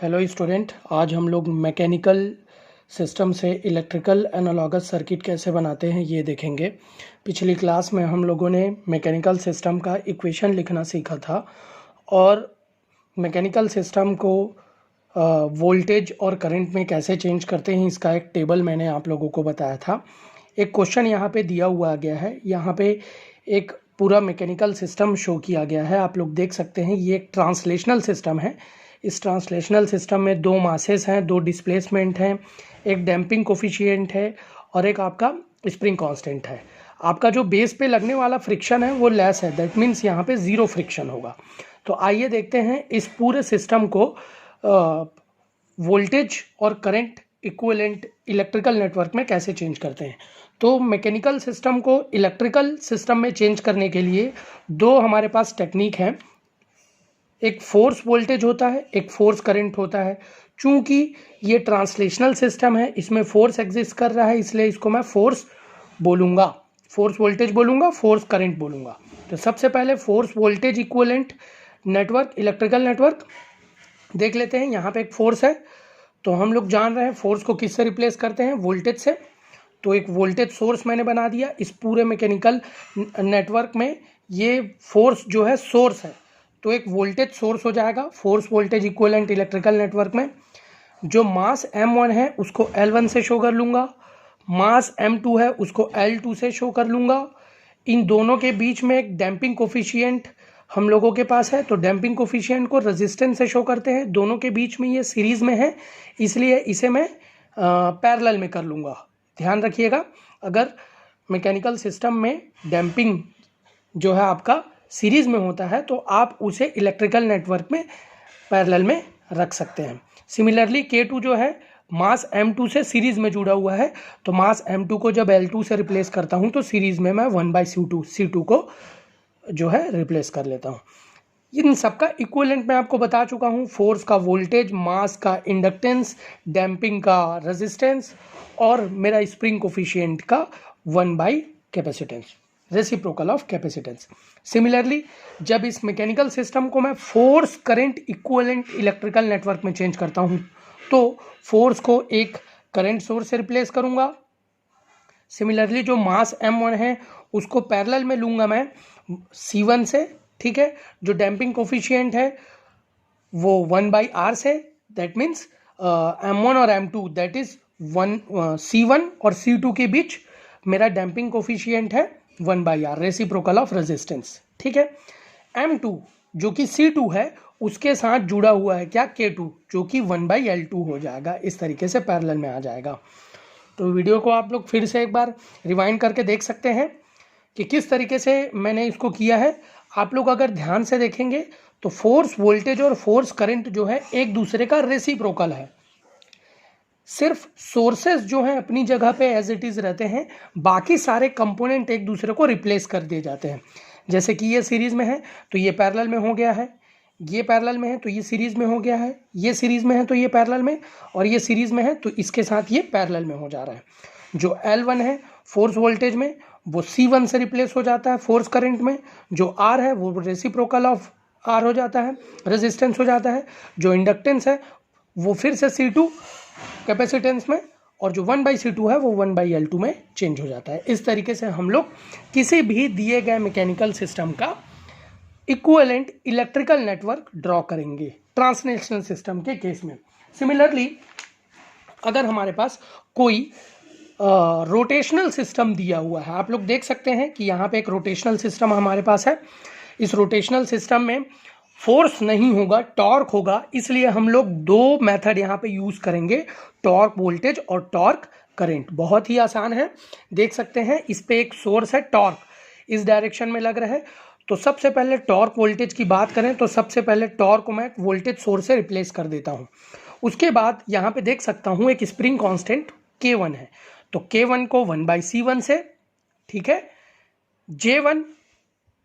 Hello student, आज हम लोग मैकेनिकल सिस्टम से इलेक्ट्रिकल एनालॉगस सर्किट कैसे बनाते हैं ये देखेंगे। पिछली क्लास में हम लोगों ने मैकेनिकल सिस्टम का इक्वेशन लिखना सीखा था और मैकेनिकल सिस्टम को वोल्टेज और करंट में कैसे चेंज करते हैं इसका एक टेबल मैंने आप लोगों को बताया था। एक क्वेश्चन यहाँ पे दिया हुआ गया है, यहाँ पे एक पूरा मैकेनिकल सिस्टम शो किया गया है। आप लोग देख सकते हैं ये एक ट्रांसलेशनल सिस्टम है। इस ट्रांसलेशनल सिस्टम में दो मासेस हैं, दो डिस्प्लेसमेंट हैं, एक डैम्पिंग कोफिशिएंट है और एक आपका स्प्रिंग कांस्टेंट है। आपका जो बेस पे लगने वाला फ्रिक्शन है वो लेस है, दैट मीन्स यहाँ पे ज़ीरो फ्रिक्शन होगा। तो आइए देखते हैं इस पूरे सिस्टम को वोल्टेज और करंट इक्विवेलेंट इलेक्ट्रिकल नेटवर्क में कैसे चेंज करते हैं। तो मैकेनिकल सिस्टम को इलेक्ट्रिकल सिस्टम में चेंज करने के लिए दो हमारे पास टेक्निक हैं। एक फोर्स वोल्टेज होता है, एक फोर्स करंट होता है। चूंकि ये ट्रांसलेशनल सिस्टम है, इसमें फोर्स एग्जिस्ट कर रहा है, इसलिए इसको मैं फोर्स बोलूँगा, फोर्स वोल्टेज बोलूँगा, फोर्स करंट बोलूँगा। तो सबसे पहले force voltage equivalent network, electrical network देख लेते हैं। यहाँ पे एक फोर्स है, तो हम लोग जान रहे हैं फोर्स को किससे रिप्लेस करते हैं, वोल्टेज से। तो एक वोल्टेज सोर्स मैंने बना दिया। इस पूरे मैकेनिकल नेटवर्क में ये फोर्स जो है सोर्स है, तो एक वोल्टेज सोर्स हो जाएगा force voltage equivalent electrical network में। जो मास M1 है उसको L1 से शो कर लूँगा, मास M2 है उसको L2 से शो कर लूँगा। इन दोनों के बीच में एक डैम्पिंग कोफिशिएंट हम लोगों के पास है, तो डैम्पिंग कोफिशिएंट को रेजिस्टेंस से शो करते हैं। दोनों के बीच में ये सीरीज़ में है, इसलिए इसे मैं पैरेलल में कर लूँगा। ध्यान रखिएगा, अगर मैकेनिकल सिस्टम में डैम्पिंग जो है आपका सीरीज़ में होता है तो आप उसे इलेक्ट्रिकल नेटवर्क में पैरेलल में रख सकते हैं। सिमिलरली K2 जो है मास M2 से सीरीज़ में जुड़ा हुआ है, तो मास M2 को जब L2 से रिप्लेस करता हूं तो सीरीज़ में मैं 1/C2 को जो है रिप्लेस कर लेता हूं। इन सबका इक्विवेलेंट मैं आपको बता चुका हूं, फोर्स का वोल्टेज, मास का इंडक्टेंस, डैम्पिंग का रेजिस्टेंस और मेरा स्प्रिंग कोफिशिएंट का 1 capacitance, reciprocal of capacitance. Similarly जब इस मैकेनिकल सिस्टम को मैं force current equivalent electrical network में चेंज करता हूं तो फोर्स को एक करंट सोर्स से रिप्लेस करूंगा। सिमिलरली जो मास M1 है उसको पैरेलल में लूंगा मैं C1 से, ठीक है। जो डैम्पिंग कोफिशिएंट है वो 1/R से, दैट मीन्स M1 और M2 दैट इज C1 और C2 के बीच मेरा डैम्पिंग कोफिशिएंट है 1/R, रेसिप्रोकल ऑफ रेजिस्टेंस, ठीक है। M2 जो कि C2 है उसके साथ जुड़ा हुआ है क्या, K2, जो कि 1/L2 हो जाएगा। इस तरीके से पैरेलल में आ जाएगा। तो वीडियो को आप लोग फिर से एक बार रिवाइंड करके देख सकते हैं कि किस तरीके से मैंने इसको किया है। आप लोग अगर ध्यान से देखेंगे तो फोर्स वोल्टेज और फोर्स करंट जो है एक दूसरे का रेसिप्रोकल है। सिर्फ सोर्सेस जो हैं अपनी जगह पे एज इट इज़ रहते हैं, बाकी सारे कंपोनेंट एक दूसरे को रिप्लेस कर दिए जाते हैं। जैसे कि ये सीरीज़ में है तो ये पैरेलल में हो गया है, ये पैरेलल में है तो ये सीरीज़ में हो गया है, ये सीरीज़ में है तो ये पैरेलल में, और ये सीरीज़ में है तो इसके साथ ये पैरेलल में हो जा रहा है। जो L1 है फोर्स वोल्टेज में वो C1 से रिप्लेस हो जाता है फोर्स करंट में। जो R है वो रेसिप्रोकल ऑफ R हो जाता है, रेजिस्टेंस हो जाता है। जो इंडक्टेंस है वो फिर से C2 कैपेसिटेंस में, और जो 1/C2 है वो 1/L2 में चेंज हो जाता है। इस तरीके से हम लोग किसी भी दिए गए मैकेनिकल सिस्टम का इक्विवेलेंट इलेक्ट्रिकल नेटवर्क ड्रॉ करेंगे ट्रांसलेशनल सिस्टम के केस में। सिमिलरली अगर हमारे पास कोई रोटेशनल सिस्टम दिया हुआ है, आप लोग देख सकते हैं कि यहाँ पे एक रोटेशनल सिस्टम हमारे पास है। इस रोटेशनल सिस्टम में फोर्स नहीं होगा, टॉर्क होगा, इसलिए हम लोग दो मेथड यहाँ पे यूज़ करेंगे, टॉर्क वोल्टेज और टॉर्क करंट। बहुत ही आसान है, देख सकते हैं इस पे एक सोर्स है, टॉर्क इस डायरेक्शन में लग रहा है। तो सबसे पहले टॉर्क वोल्टेज की बात करें तो सबसे पहले टॉर्क को मैं वोल्टेज सोर्स से रिप्लेस कर देता हूँ। उसके बाद यहाँ पे देख सकता हूँ एक स्प्रिंग कांस्टेंट K1 है, तो K1 को 1/C1 से, ठीक है। J1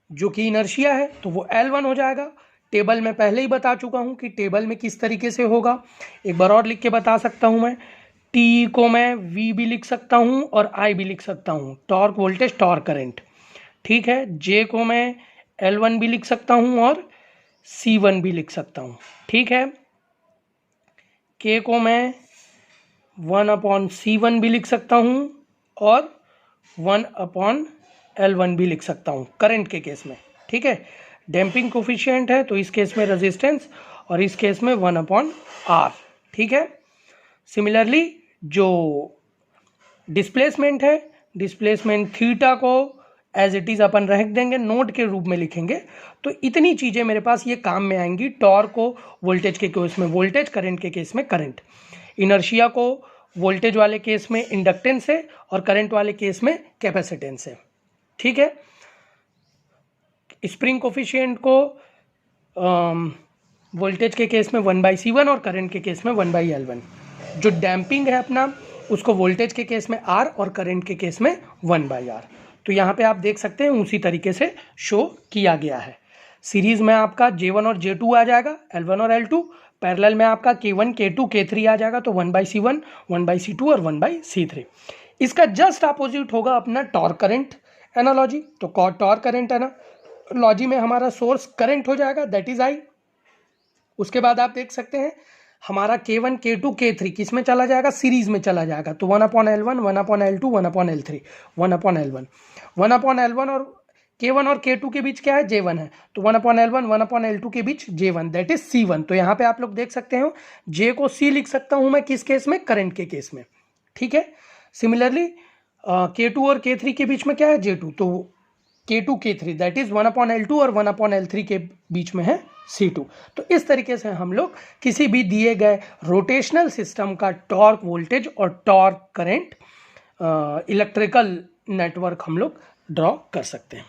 जो कि इनर्शिया है तो वो L1 हो जाएगा। टेबल में पहले ही बता चुका हूँ कि टेबल में किस तरीके से होगा, एक बार और लिख के बता सकता हूँ मैं। T को मैं V भी लिख सकता हूँ और I भी लिख सकता हूँ, टॉर्क वोल्टेज टॉर्क करंट, ठीक है। J को मैं L1 भी लिख सकता हूँ और C1 भी लिख सकता हूँ, ठीक है। के को मैं 1/C1 भी लिख सकता हूँ और 1/L1 भी लिख सकता हूँ करंट के केस में, ठीक है। डैम्पिंग कोफिशिएंट है तो इस केस में रेजिस्टेंस और इस केस में 1/R, ठीक है। सिमिलरली जो डिस्प्लेसमेंट है, डिस्प्लेसमेंट थीटा को एज इट इज़ अपन रख देंगे, नोड के रूप में लिखेंगे। तो इतनी चीज़ें मेरे पास ये काम में आएंगी। टॉर्क को वोल्टेज के केस में वोल्टेज, करंट के केस में करंट, इनर्शिया को वोल्टेज वाले केस में इंडक्टेंस है और करंट वाले केस में कैपेसिटेंस है, ठीक है। स्प्रिंग कोफिशिएंट को वोल्टेज के केस में 1/C1 और करंट के केस में 1/L1। जो डैम्पिंग है अपना उसको वोल्टेज के केस में R और करंट के केस में 1/R। तो यहाँ पे आप देख सकते हैं उसी तरीके से शो किया गया है। सीरीज में आपका J1 और J2 आ जाएगा, L1 और L2। पैरेलल में आपका K1, K2, K3 आ जाएगा, तो 1/C1, 1/C2 और 1/C3। इसका जस्ट अपोजिट होगा अपना टॉर्क करंट एनालॉजी। तो टॉर्क करंट एनालॉजी में हमारा सोर्स करंट हो जाएगा, दैट इज I। उसके बाद आप देख सकते हैं हमारा K1, K2, K3 किस में चला जाएगा, सीरीज में चला जाएगा। तो 1/L1, 1/L2, 1/L3, 1/L1, 1/L1 और K1 और K2 के बीच क्या है, J1 है। तो 1/L1, 1/L2 के बीच J1, दैट इज C1। तो यहाँ पे आप लोग देख सकते हो J को C लिख सकता हूँ मैं किस केस में, करंट के केस में, ठीक है। सिमिलरली K2 और K3 के बीच में क्या है, J2। तो K2, K3 that is 1/L2 और 1/L3 के बीच में है C2। तो इस तरीके से हम लोग किसी भी दिए गए रोटेशनल सिस्टम का टॉर्क वोल्टेज और टॉर्क करंट इलेक्ट्रिकल नेटवर्क हम लोग ड्रॉ कर सकते हैं।